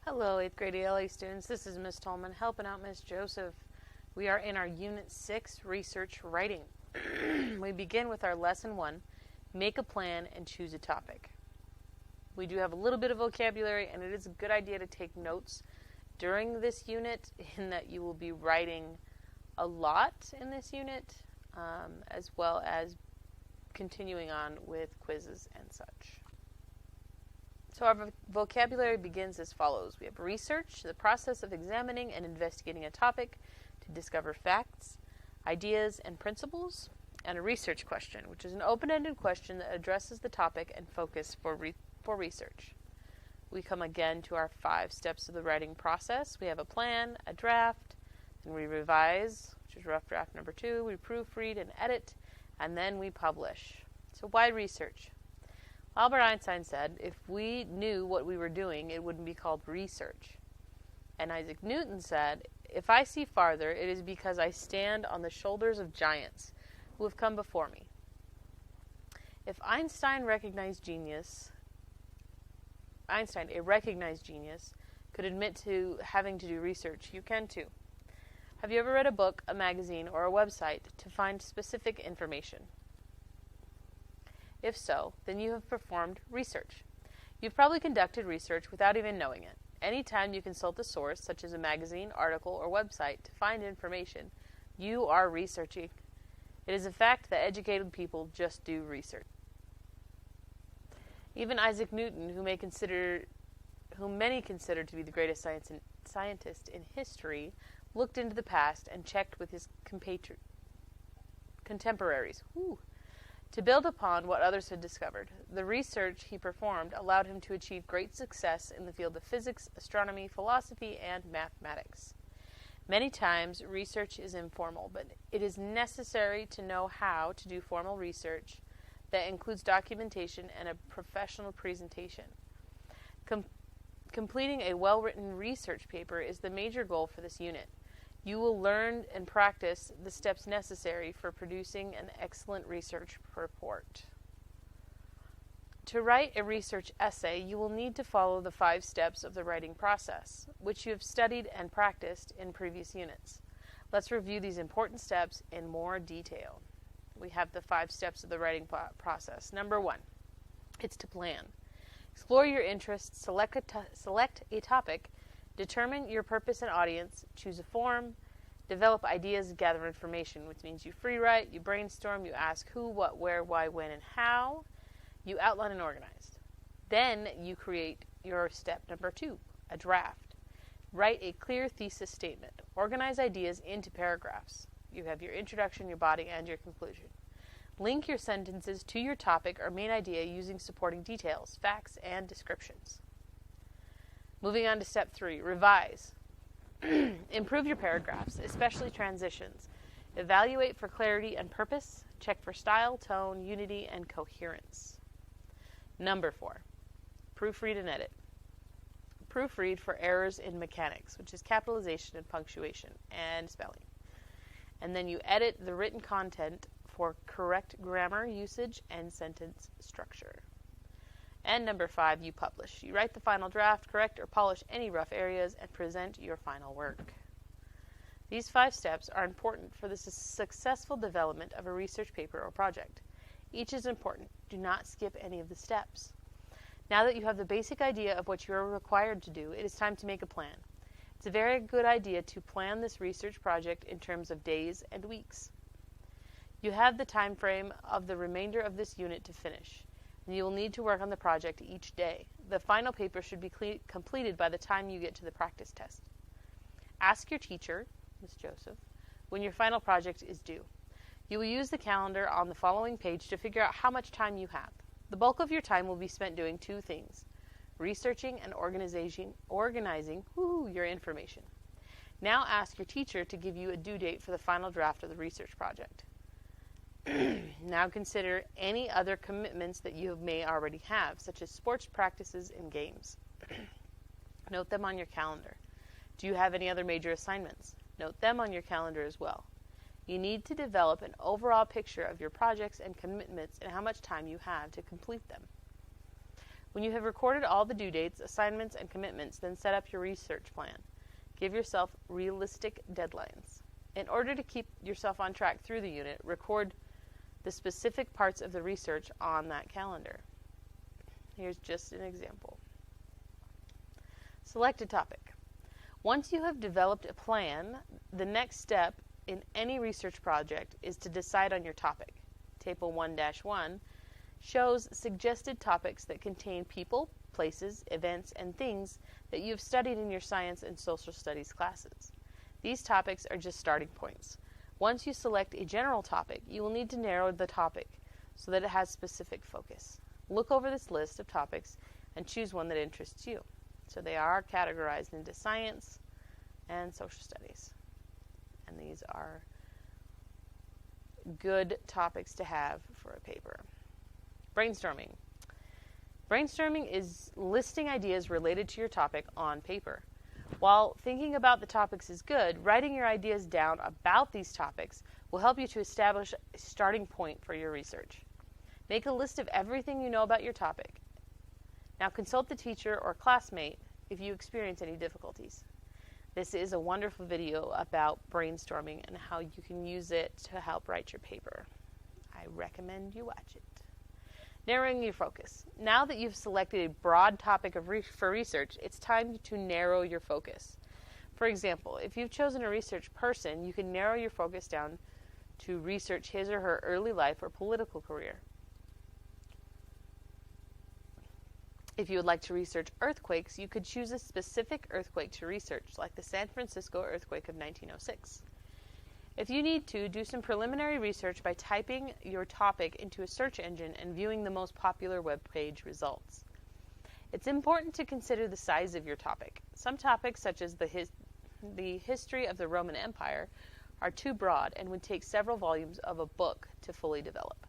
Hello, 8th grade ELA students. This is Miss Tolman helping out Miss Joseph. We are in our Unit 6, Research Writing. We begin with our Lesson 1, Make a Plan and Choose a Topic. We do have a little bit of vocabulary, and it is a good idea to take notes during this unit in that you will be writing a lot in this unit, as well as continuing on with quizzes and such. So our vocabulary begins as follows. We have research, the process of examining and investigating a topic to discover facts, ideas, and principles, and a research question, which is an open-ended question that addresses the topic and focus for research. We come again to our 5 steps of the writing process. We have a plan, a draft, then we revise, which is rough draft number 2, we proofread and edit, and then we publish. So why research? Albert Einstein said, if we knew what we were doing, it wouldn't be called research. And Isaac Newton said, if I see farther, it is because I stand on the shoulders of giants who have come before me. If Einstein, a recognized genius, could admit to having to do research, you can too. Have you ever read a book, a magazine, or a website to find specific information? If so, then you have performed research. You've probably conducted research without even knowing it. Anytime you consult a source, such as a magazine, article, or website, to find information, you are researching. It is a fact that educated people just do research. Even Isaac Newton, whom many consider to be the greatest scientist in history, looked into the past and checked with his contemporaries. To build upon what others had discovered. The research he performed allowed him to achieve great success in the field of physics, astronomy, philosophy, and mathematics. Many times, research is informal, but it is necessary to know how to do formal research that includes documentation and a professional presentation. Completing a well-written research paper is the major goal for this unit. You will learn and practice the steps necessary for producing an excellent research report. To write a research essay, you will need to follow the 5 steps of the writing process, which you have studied and practiced in previous units. Let's review these important steps in more detail. We have the 5 steps of the writing process. Number 1, it's to plan. Explore your interests, select a topic, determine your purpose and audience, choose a form, develop ideas, gather information, which means you free write, you brainstorm, you ask who, what, where, why, when, and how, you outline and organize. Then you create your step number 2, a draft. Write a clear thesis statement. Organize ideas into paragraphs. You have your introduction, your body, and your conclusion. Link your sentences to your topic or main idea using supporting details, facts, and descriptions. Moving on to step 3, revise. Improve your paragraphs, especially transitions. Evaluate for clarity and purpose. Check for style, tone, unity, and coherence. Number 4, proofread and edit. Proofread for errors in mechanics, which is capitalization and punctuation and spelling. And then you edit the written content for correct grammar usage and sentence structure. And number 5, you publish. You write the final draft, correct or polish any rough areas, and present your final work. These 5 steps are important for the successful development of a research paper or project. Each is important. Do not skip any of the steps. Now that you have the basic idea of what you are required to do, it is time to make a plan. It's a very good idea to plan this research project in terms of days and weeks. You have the time frame of the remainder of this unit to finish. You will need to work on the project each day. The final paper should be completed by the time you get to the practice test. Ask your teacher, Ms. Joseph, when your final project is due. You will use the calendar on the following page to figure out how much time you have. The bulk of your time will be spent doing 2 things, researching and organizing your information. Now ask your teacher to give you a due date for the final draft of the research project. Now consider any other commitments that you may already have, such as sports practices and games. Note them on your calendar. Do you have any other major assignments? Note them on your calendar as well. You need to develop an overall picture of your projects and commitments and how much time you have to complete them. When you have recorded all the due dates, assignments, and commitments, then set up your research plan. Give yourself realistic deadlines. In order to keep yourself on track through the unit, record the specific parts of the research on that calendar. Here's just an example. Select a topic. Once you have developed a plan, the next step in any research project is to decide on your topic. Table 1-1 shows suggested topics that contain people, places, events, and things that you have studied in your science and social studies classes. These topics are just starting points. Once you select a general topic, you will need to narrow the topic so that it has specific focus. Look over this list of topics and choose one that interests you. So they are categorized into science and social studies. And these are good topics to have for a paper. Brainstorming. Brainstorming is listing ideas related to your topic on paper. While thinking about the topics is good, writing your ideas down about these topics will help you to establish a starting point for your research. Make a list of everything you know about your topic. Now consult the teacher or classmate if you experience any difficulties. This is a wonderful video about brainstorming and how you can use it to help write your paper. I recommend you watch it. Narrowing your focus. Now that you've selected a broad topic for research, it's time to narrow your focus. For example, if you've chosen a research person, you can narrow your focus down to research his or her early life or political career. If you would like to research earthquakes, you could choose a specific earthquake to research, like the San Francisco earthquake of 1906. If you need to, do some preliminary research by typing your topic into a search engine and viewing the most popular web page results. It's important to consider the size of your topic. Some topics, such as the history of the Roman Empire, are too broad and would take several volumes of a book to fully develop.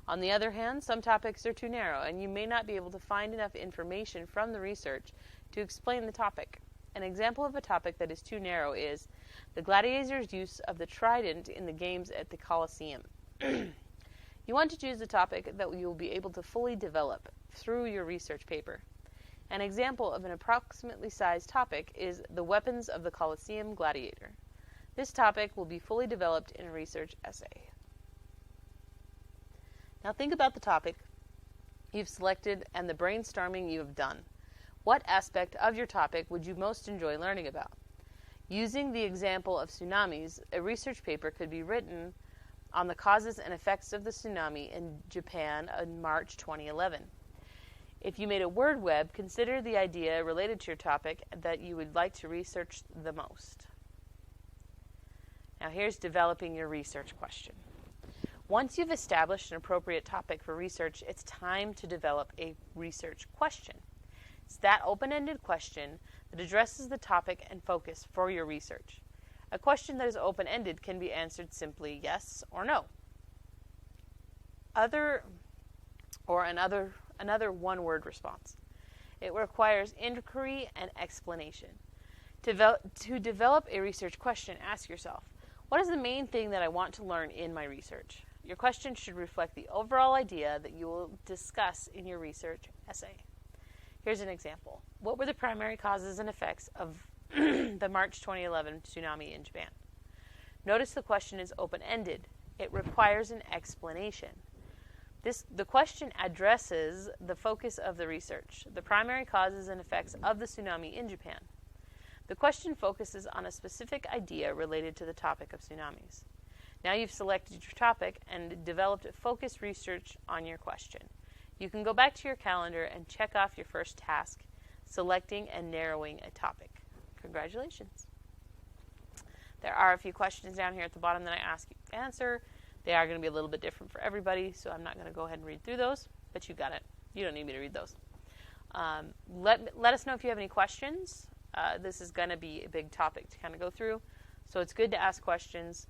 On the other hand, some topics are too narrow, and you may not be able to find enough information from the research to explain the topic. An example of a topic that is too narrow is the gladiators' use of the trident in the games at the Colosseum. You want to choose a topic that you will be able to fully develop through your research paper. An example of an approximately sized topic is the weapons of the Colosseum gladiator. This topic will be fully developed in a research essay. Now think about the topic you've selected and the brainstorming you have done. What aspect of your topic would you most enjoy learning about? Using the example of tsunamis, a research paper could be written on the causes and effects of the tsunami in Japan in March 2011. If you made a word web, consider the idea related to your topic that you would like to research the most. Now here's developing your research question. Once you've established an appropriate topic for research, it's time to develop a research question. It's that open-ended question that addresses the topic and focus for your research. A question that is open-ended can be answered simply yes or no. Another one-word response. It requires inquiry and explanation. To develop a research question, ask yourself, what is the main thing that I want to learn in my research? Your question should reflect the overall idea that you will discuss in your research essay. Here's an example. What were the primary causes and effects of the March 2011 tsunami in Japan? Notice the question is open-ended. It requires an explanation. The question addresses the focus of the research, the primary causes and effects of the tsunami in Japan. The question focuses on a specific idea related to the topic of tsunamis. Now you've selected your topic and developed focused research on your question. You can go back to your calendar and check off your first task, selecting and narrowing a topic. Congratulations. There are a few questions down here at the bottom that I ask you to answer. They are going to be a little bit different for everybody, so I'm not going to go ahead and read through those, but you got it. You don't need me to read those. Let us know if you have any questions. This is going to be a big topic to kind of go through, so it's good to ask questions.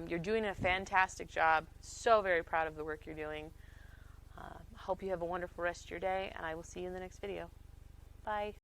You're doing a fantastic job. So very proud of the work you're doing. Hope you have a wonderful rest of your day, and I will see you in the next video. Bye.